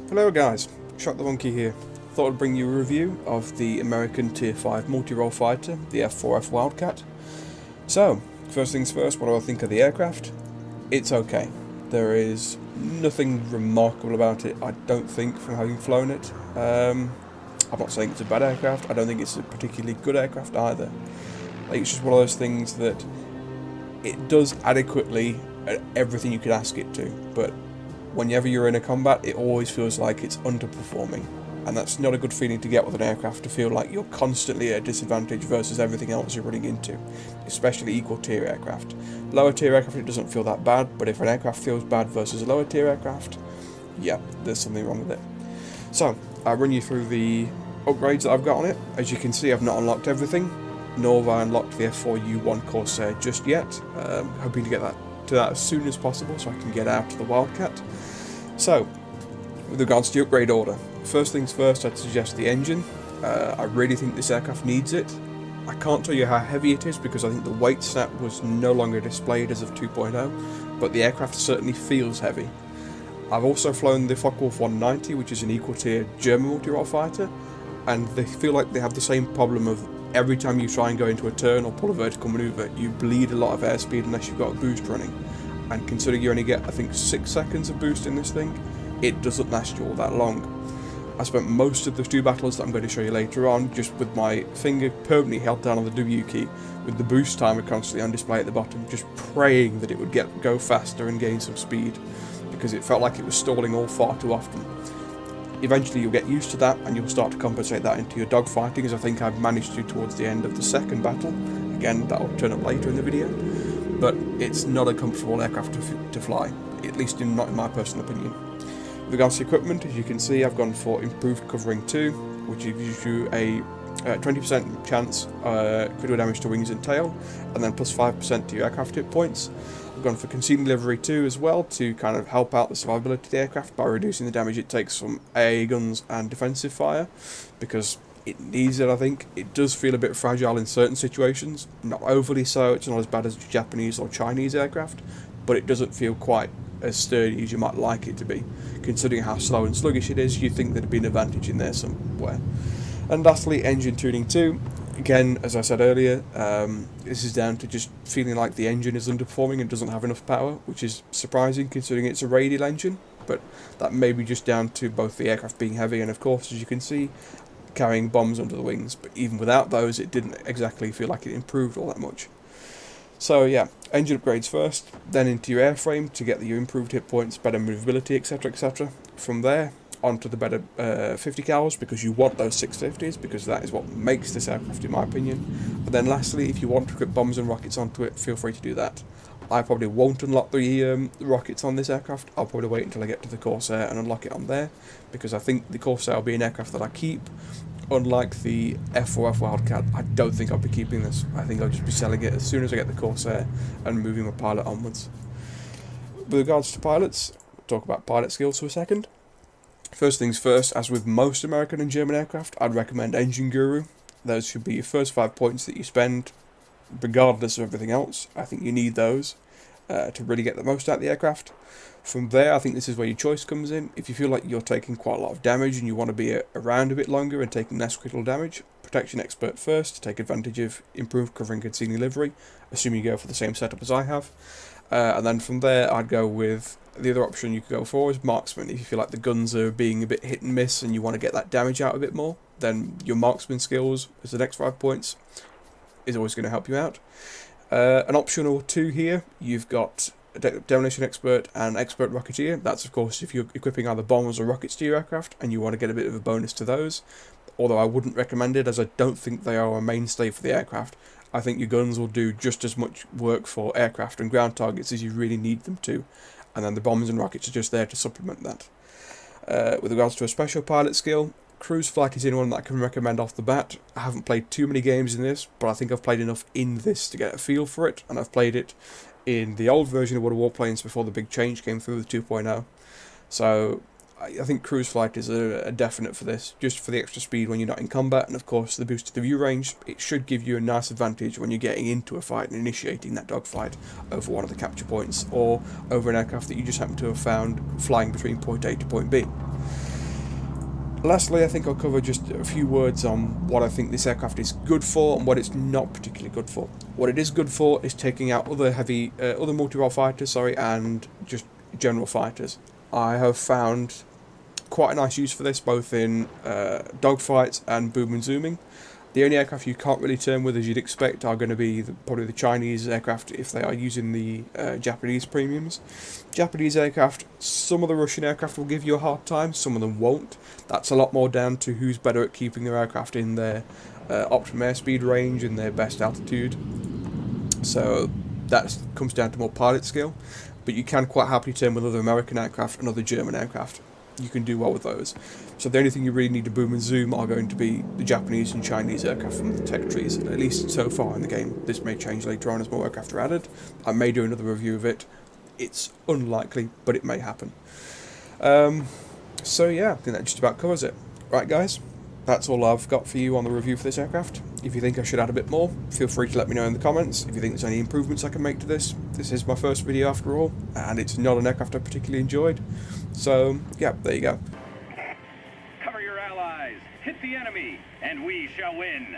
Hello guys, Shot the Monkey here. Thought I'd bring you a review of the American Tier 5 multi-role fighter, the F4F Wildcat. So, first things first, what do I think of the aircraft? It's okay. There is nothing remarkable about it, I don't think, from having flown it. I'm not saying it's a bad aircraft, I don't think it's a particularly good aircraft either. Like, it's just one of those things that it does adequately everything you could ask it to, but whenever you're in a combat, it always feels like it's underperforming, and that's not a good feeling to get with an aircraft, to feel like you're constantly at a disadvantage versus everything else you're running into, especially equal tier aircraft. Lower tier aircraft, it doesn't feel that bad, but if an aircraft feels bad versus a lower tier aircraft, yeah, there's something wrong with it. So, I'll run you through the upgrades that I've got on it. As you can see, I've not unlocked everything, nor have I unlocked the F4U1 Corsair just yet. Hoping to get that as soon as possible so I can get out to the Wildcat. So, with regards to the upgrade order, first things first, I'd suggest the engine. I really think this aircraft needs it. I can't tell you how heavy it is because I think the weight stat was no longer displayed as of 2.0, but the aircraft certainly feels heavy. I've also flown the Focke-Wulf 190, which is an equal tier German multi-role fighter, and they feel like they have the same problem of every time you try and go into a turn or pull a vertical manoeuvre, you bleed a lot of airspeed unless you've got a boost running. And considering you only get, I think, 6 seconds of boost in this thing, it doesn't last you all that long. I spent most of the 2 battles that I'm going to show you later on just with my finger permanently held down on the W key, with the boost timer constantly on display at the bottom, just praying that it would go faster and gain some speed, because it felt like it was stalling all far too often. Eventually you'll get used to that and you'll start to compensate that into your dogfighting, as I think I've managed to towards the end of the second battle. Again, that'll turn up later in the video. But it's not a comfortable aircraft to fly, at least not in my personal opinion. With regards to equipment, as you can see, I've gone for improved covering 2, which gives you a 20% chance critical damage to wings and tail, and then plus 5% to your aircraft hit points. I've gone for concealing delivery 2 as well, to kind of help out the survivability of the aircraft by reducing the damage it takes from AA guns and defensive fire, because it needs it, I think. It does feel a bit fragile in certain situations, not overly so, it's not as bad as Japanese or Chinese aircraft, but it doesn't feel quite as sturdy as you might like it to be. Considering how slow and sluggish it is, you'd think there'd be an advantage in there somewhere. And lastly, engine tuning 2. Again, as I said earlier, this is down to just feeling like the engine is underperforming and doesn't have enough power, which is surprising considering it's a radial engine, but that may be just down to both the aircraft being heavy and, of course, as you can see, carrying bombs under the wings, but even without those it didn't exactly feel like it improved all that much. So yeah, engine upgrades first, then into your airframe to get your improved hit points, better movability, etc, etc. From there, onto the better 50 cals, because you want those 650s, because that is what makes this aircraft in my opinion. But then lastly, if you want to equip bombs and rockets onto it, feel free to do that. I probably won't unlock the rockets on this aircraft. I'll probably wait until I get to the Corsair and unlock it on there, because I think the Corsair will be an aircraft that I keep. Unlike the F4F Wildcat, I don't think I'll be keeping this. I think I'll just be selling it as soon as I get the Corsair and moving my pilot onwards. With regards to pilots, we'll talk about pilot skills for a second. First things first, as with most American and German aircraft, I'd recommend Engine Guru. Those should be your first 5 points that you spend, regardless of everything else. I think you need those to really get the most out of the aircraft. From there, I think this is where your choice comes in. If you feel like you're taking quite a lot of damage and you want to be around a bit longer and taking less critical damage, Protection Expert first to take advantage of improved covering and concealing delivery, assuming you go for the same setup as I have. And then from there, I'd go with the other option you could go for is Marksman. If you feel like the guns are being a bit hit and miss and you want to get that damage out a bit more, then your Marksman skills as the next 5 points is always going to help you out. An optional 2 here, you've got Demolition Expert and Expert Rocketeer. That's of course if you're equipping either bombers or rockets to your aircraft and you want to get a bit of a bonus to those, although I wouldn't recommend it, as I don't think they are a mainstay for the aircraft. I think your guns will do just as much work for aircraft and ground targets as you really need them to, and then the bombers and rockets are just there to supplement that. With regards to a special pilot skill, Cruise Flight is one that I can recommend off the bat. I haven't played too many games in this, but I think I've played enough in this to get a feel for it, and I've played it in the old version of World of Warplanes before the big change came through with 2.0. So I think Cruise Flight is a definite for this, just for the extra speed when you're not in combat, and of course the boost to the view range. It should give you a nice advantage when you're getting into a fight and initiating that dogfight over one of the capture points, or over an aircraft that you just happen to have found flying between point A to point B. Lastly, I think I'll cover just a few words on what I think this aircraft is good for and what it's not particularly good for. What it is good for is taking out other multirole fighters, and just general fighters. I have found quite a nice use for this, both in dogfights and boom and zooming. The only aircraft you can't really turn with, as you'd expect, are going to be probably the Chinese aircraft if they are using the Japanese premiums. Japanese aircraft, some of the Russian aircraft will give you a hard time, some of them won't. That's a lot more down to who's better at keeping their aircraft in their optimum airspeed range and their best altitude. So that comes down to more pilot skill, but you can quite happily turn with other American aircraft and other German aircraft. You can do well with those. So the only thing you really need to boom and zoom are going to be the Japanese and Chinese aircraft from the tech trees, at least so far in the game. This may change later on as more aircraft are added. I may do another review of it. It's unlikely, but it may happen. So yeah, I think that just about covers it. Right guys, that's all I've got for you on the review for this aircraft. If you think I should add a bit more, feel free to let me know in the comments. If you think there's any improvements I can make to this is my first video after all, and it's not an aircraft I particularly enjoyed. So yeah, there you go. Cover your allies, hit the enemy, and we shall win.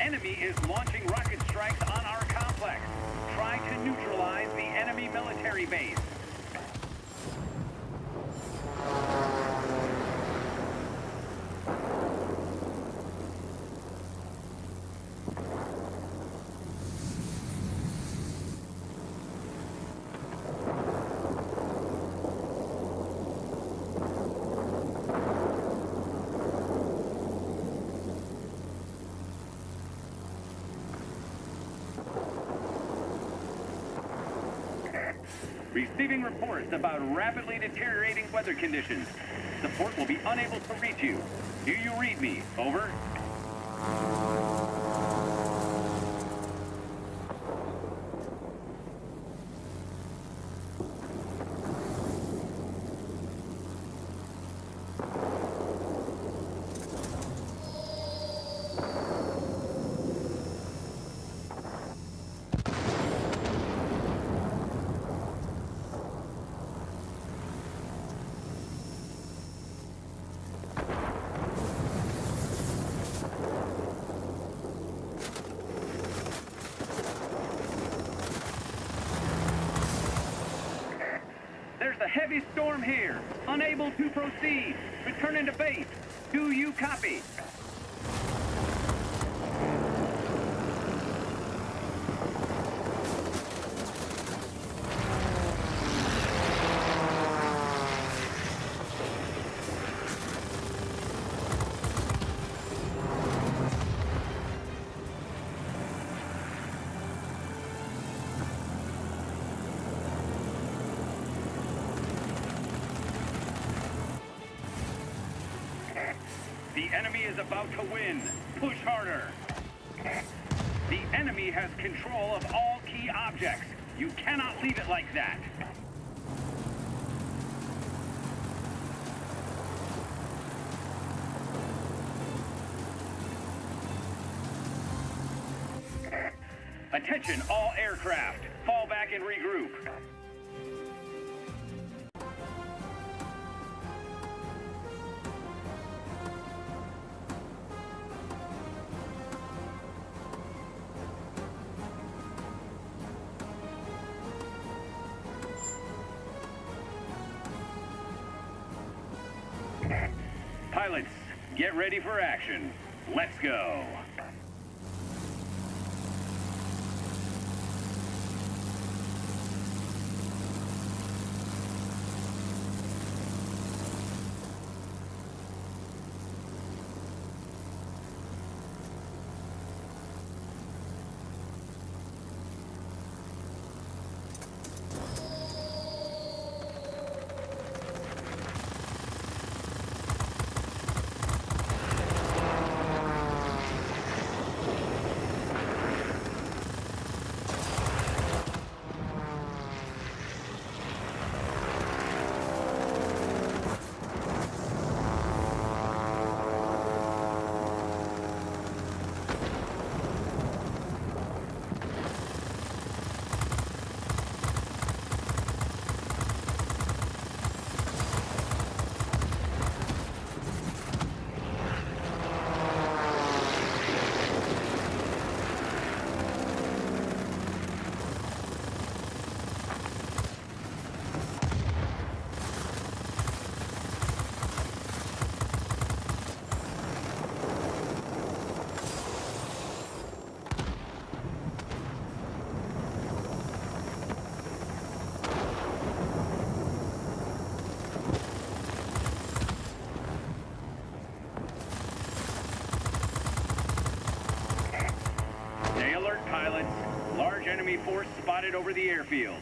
enemy is launching rocket strikes on our complex. Try to neutralize the enemy military base. Receiving reports about rapidly deteriorating weather conditions. Support will be unable to reach you. Do you read me? Over. There's a heavy storm here. Unable to proceed. Return into base. Do you copy? The enemy is about to win. Push harder. The enemy has control of all key objects. You cannot leave it like that. Attention all aircraft. Fall back and regroup. Pilots, get ready for action. Let's go. Stay alert, pilots. Large enemy force spotted over the airfield.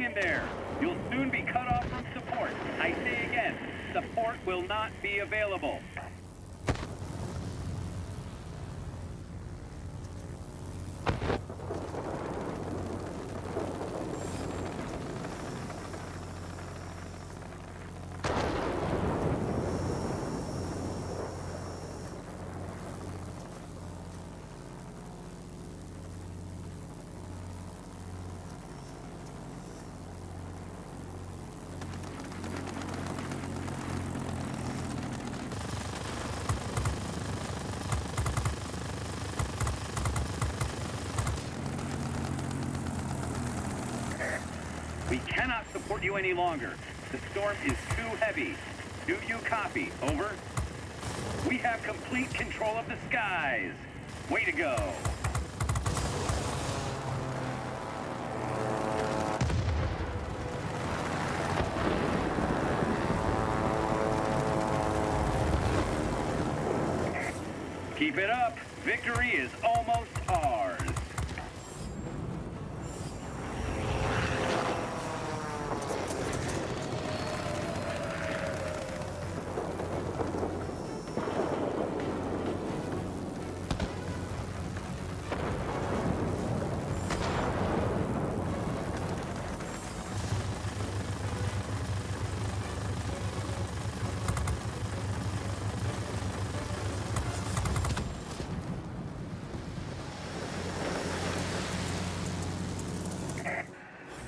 in there. You'll soon be cut off from support. I say again, support will not be available. We cannot support you any longer. The storm is too heavy. Do you copy? Over. We have complete control of the skies. Way to go. Keep it up. Victory is almost ours.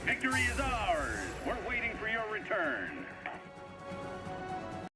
Victory is ours!